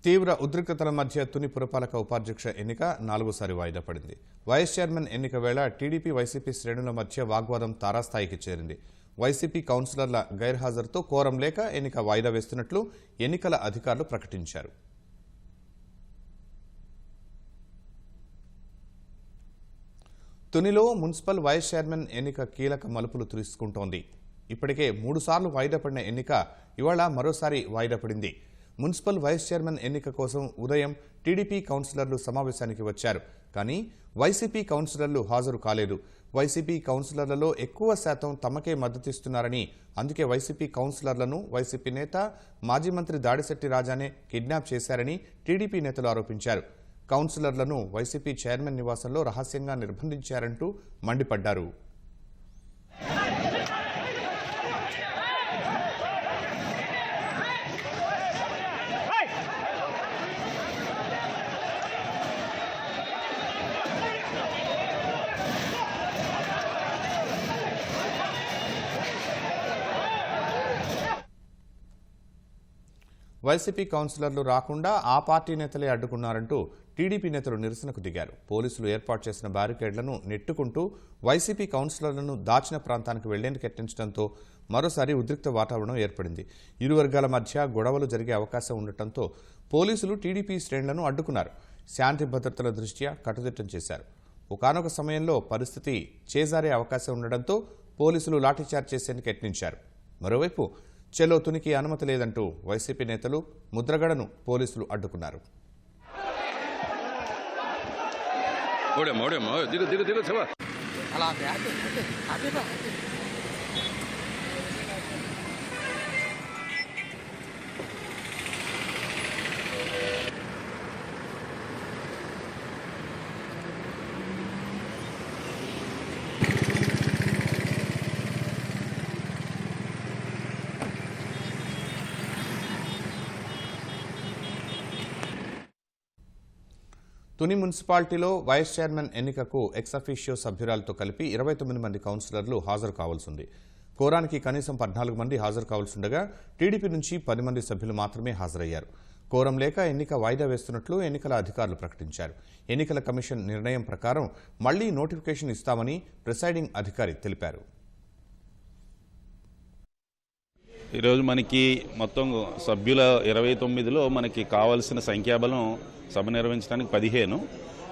తీవ్ర ఉద్రిక్తతల మధ్య తుని పురపాలక ఉపాధ్యక్ష ఎన్నిక 4సారి వాయిదా పడింది. వైస్ చైర్మన్ ఎన్నిక వేళ టీడీపీ వైసీపీ శ్రేణుల మధ్య వాగ్వాదం తారాస్థాయికి చేరింది. వైసీపీ కౌన్సిలర్ల గైర్హాజరుతో కోరం లేక ఎన్నిక వాయిదా వేస్తున్నట్లు ఎన్నికల అధికారులు ప్రకటించారు. తునిలో మున్సిపల్ వైస్ చైర్మన్ ఎన్నిక కీలక మలుపులు తీసుకుంటోంది. ఇప్పటికే 3 సార్లు వాయిదా పడిన ఎన్నిక ఇవాళ మరోసారి వాయిదా పడింది. మున్సిపల్ వైస్ చైర్మన్ ఎన్నిక కోసం ఉదయం టీడీపీ కౌన్సిలర్లు సమావేశానికి వచ్చారు. కానీ వైసీపీ కౌన్సిలర్లు హాజరు కాలేదు. వైసీపీ కౌన్సిలర్లలో ఎక్కువ శాతం తమకే మద్దతిస్తున్నారని, అందుకే వైసీపీ కౌన్సిలర్లను వైసీపీ నేత మాజీ మంత్రి దాడిశెట్టి రాజానే కిడ్నాప్ చేశారని టీడీపీ నేతలు ఆరోపించారు. కౌన్సిలర్లను వైసీపీ చైర్మన్ నివాసంలో రహస్యంగా నిర్బంధించారంటూ మండిపడ్డారు. వైసీపీ కౌన్సిలర్లు రాకుండా ఆ పార్టీ నేతలే అడ్డుకున్నారంటూ టీడీపీ నేతలు నిరసనకు దిగారు. పోలీసులు ఏర్పాటు చేసిన బ్యారికేడ్లను నెట్టుకుంటూ వైసీపీ కౌన్సిలర్లను దాచిన ప్రాంతానికి వెళ్లేందుకు యత్నించడంతో మరోసారి ఉద్రిక్త వాతావరణం ఏర్పడింది. ఇరు వర్గాల మధ్య గొడవలు జరిగే అవకాశం ఉండటంతో పోలీసులు టీడీపీ శ్రేణులను అడ్డుకున్నారు. శాంతి భద్రతల దృష్ట్యా కట్టుదిట్టం చేశారు. ఒకానొక సమయంలో పరిస్థితి చేజారే అవకాశం ఉండడంతో పోలీసులు లాఠీచార్జ్ చేసేందుకు యత్నించారు. మరోవైపు చెలో తునికి అనుమతి లేదంటూ వైసీపీ నేతలు ముద్రగడను పోలీసులు అడ్డుకున్నారు. తుని మున్సిపాలిటీలో వైస్ చైర్మన్ ఎన్నికకు ఎక్స్-అఫీషియో సభ్యురాలతో కలిపి 29 మంది కౌన్సిలర్లు హాజరు కావాల్సి ఉంది. కోరానికి కనీసం 14 మంది హాజరు కావాల్సిండగా టీడీపీ నుంచి 10 మంది సభ్యులు మాత్రమే హాజరయ్యారు. కోరం లేక ఎన్నిక వాయిదా వేస్తున్నట్లు ఎన్నికల అధికారులు ప్రకటించారు. ఎన్నికల కమిషన్ నిర్ణయం ప్రకారం మళ్లీ నోటిఫికేషన్ ఇస్తామని ప్రిసైడింగ్ అధికారి తెలిపారు. ఈరోజు మనకి మొత్తం సభ్యుల 29లో మనకి కావాల్సిన సంఖ్యాబలం సభ నిర్వహించడానికి 15.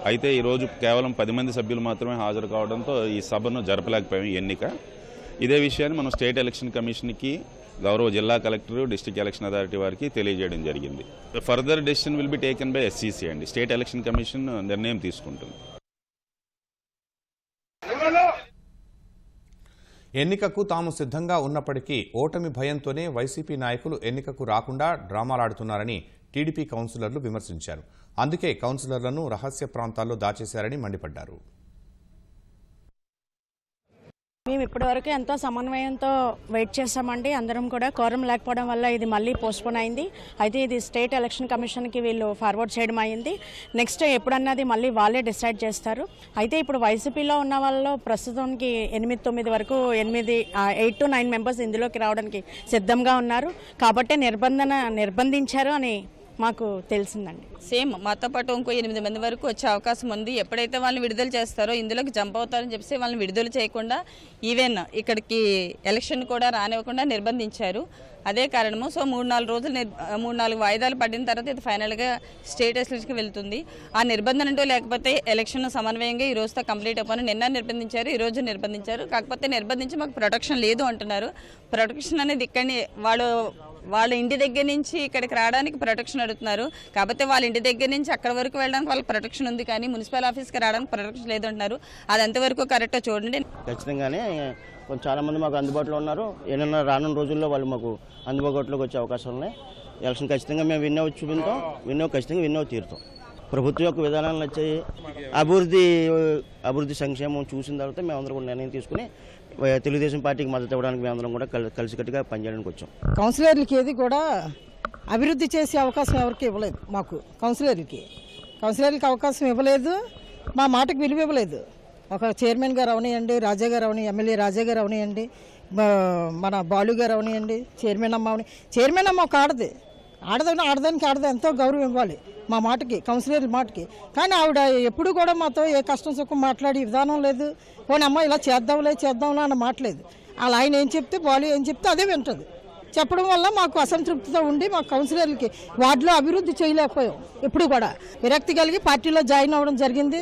అయితే ఈరోజు కేవలం 10 మంది సభ్యులు మాత్రమే హాజరు కావడంతో ఈ సభను జరపలేకపోయాం. ఎన్నిక ఇదే విషయాన్ని మనం స్టేట్ ఎలక్షన్ కమిషన్కి, గౌరవ జిల్లా కలెక్టర్, డిస్ట్రిక్ట్ ఎలక్షన్ అథారిటీ వారికి తెలియజేయడం జరిగింది. Further decision will be taken by SCC అండి. స్టేట్ ఎలక్షన్ కమిషన్ నిర్ణయం తీసుకుంటుంది. ఎన్నికకు తాము సిద్ధంగా ఉన్నప్పటికీ ఓటమి భయంతోనే వైసీపీ నాయకులు ఎన్నికకు రాకుండా డ్రామాలాడుతున్నారని టీడీపీ కౌన్సిలర్లు విమర్శించారు. అందుకే కౌన్సిలర్లను రహస్య ప్రాంతాల్లో దాచేశారని మండిపడ్డారు. మేము ఇప్పటివరకు ఎంతో సమన్వయంతో వెయిట్ చేశామండి. అందరం కూడా కోరం లేకపోవడం వల్ల ఇది మళ్ళీ పోస్ట్పోన్ అయింది. అయితే ఇది స్టేట్ ఎలక్షన్ కమిషన్కి వీళ్ళు ఫార్వర్డ్ చేయడం అయింది. నెక్స్ట్ ఎప్పుడన్నది మళ్ళీ వాళ్ళే డిసైడ్ చేస్తారు. అయితే ఇప్పుడు వైసీపీలో ఉన్న వాళ్ళలో ప్రస్తుతానికి 8-9 వరకు 8 to 9 మెంబర్స్ ఇందులోకి రావడానికి సిద్ధంగా ఉన్నారు. కాబట్టి నిర్బంధించారు అని మాకు తెలిసిందండి. సేమ్ మాతో పాటు ఇంకో 8 మంది వరకు వచ్చే అవకాశం ఉంది. ఎప్పుడైతే వాళ్ళని విడుదల చేస్తారో ఇందులోకి జంప్ అవుతారని చెప్పి వాళ్ళని విడుదల చేయకుండా ఈవెన్ ఇక్కడికి ఎలక్షన్ కూడా రానివ్వకుండా నిర్బంధించారు. అదే కారణము. సో 3-4 వాయిదాలు పడిన తర్వాత ఇది ఫైనల్గా స్టేట్ ఎలక్షన్కి వెళ్తుంది. ఆ నిర్బంధన అంటూ లేకపోతే ఎలక్షన్ సమన్వయంగా ఈ రోజుతో కంప్లీట్ అయిపోయి నిన్న నిర్బంధించారు, ఈ రోజు నిర్బంధించారు. కాకపోతే నిర్బంధించి మాకు ప్రొటెక్షన్ లేదు అంటున్నారు. ప్రొటెక్షన్ అనేది ఇక్కడిని వాళ్ళ ఇంటి దగ్గర నుంచి ఇక్కడికి రావడానికి ప్రొటెక్షన్ అడుగుతున్నారు. కాకపోతే వాళ్ళ ఇంటి దగ్గర నుంచి అక్కడ వరకు వెళ్ళడానికి వాళ్ళకి ప్రొటెక్షన్ ఉంది, కానీ మున్సిపల్ ఆఫీస్కి రావడానికి ప్రొటెక్షన్ లేదు అంటున్నారు. అది ఎంతవరకు కరెక్టో చూడండి. ఖచ్చితంగానే చాలా మంది మాకు అందుబాటులో ఉన్నారు. ఏదైనా రానున్న రోజుల్లో వాళ్ళు మాకు అందుబాటులోకి వచ్చే అవకాశాలు ఉన్నాయి. ఎలక్షన్ ఖచ్చితంగా మేము విన్నో చూపించాం, ఖచ్చితంగా విన్నో తీరుతాం. ప్రభుత్వం యొక్క విధానాలు నచ్చాయి. అభివృద్ధి సంక్షేమం చూసిన తర్వాత మేమందరం కూడా నిర్ణయం తీసుకుని తెలుగుదేశం పార్టీకి మద్దతు ఇవ్వడానికి మేమందరం కూడా కలిసికట్టుగా పనిచేయడానికి వచ్చాం. కౌన్సిలర్లకి ఏది కూడా అభివృద్ధి చేసే అవకాశం ఎవరికి ఇవ్వలేదు. మాకు కౌన్సిలర్లకి అవకాశం ఇవ్వలేదు. మా మాటకు విలువ ఇవ్వలేదు. ఒక చైర్మన్ గారు అవనియండి, రాజా గారు అవని, ఎమ్మెల్యే రాజా గారు అవనియండి, మన బాలు గారు అవనియండి, చైర్మన్ అమ్మ ఒక ఆడది, ఆడదానికి ఎంతో గౌరవం ఇవ్వాలి మా మాటకి, కౌన్సిలర్ మాటకి. కానీ ఆవిడ ఎప్పుడు కూడా మాతో ఏ కష్టం సుఖం మాట్లాడే విధానం లేదు. పోనీ అమ్మ ఇలా చేద్దాంలే అన్న మాటలేదు. అలా ఆయన ఏం చెప్తే బాలు ఏం చెప్తే అదే వింటుంది. చెప్పడం వల్ల మాకు అసంతృప్తితో ఉండి మా కౌన్సిలర్లకి వార్డులో అభివృద్ధి చేయలేకపోయాం. ఎప్పుడు కూడా విరక్తి కలిగి పార్టీలో జాయిన్ అవ్వడం జరిగింది.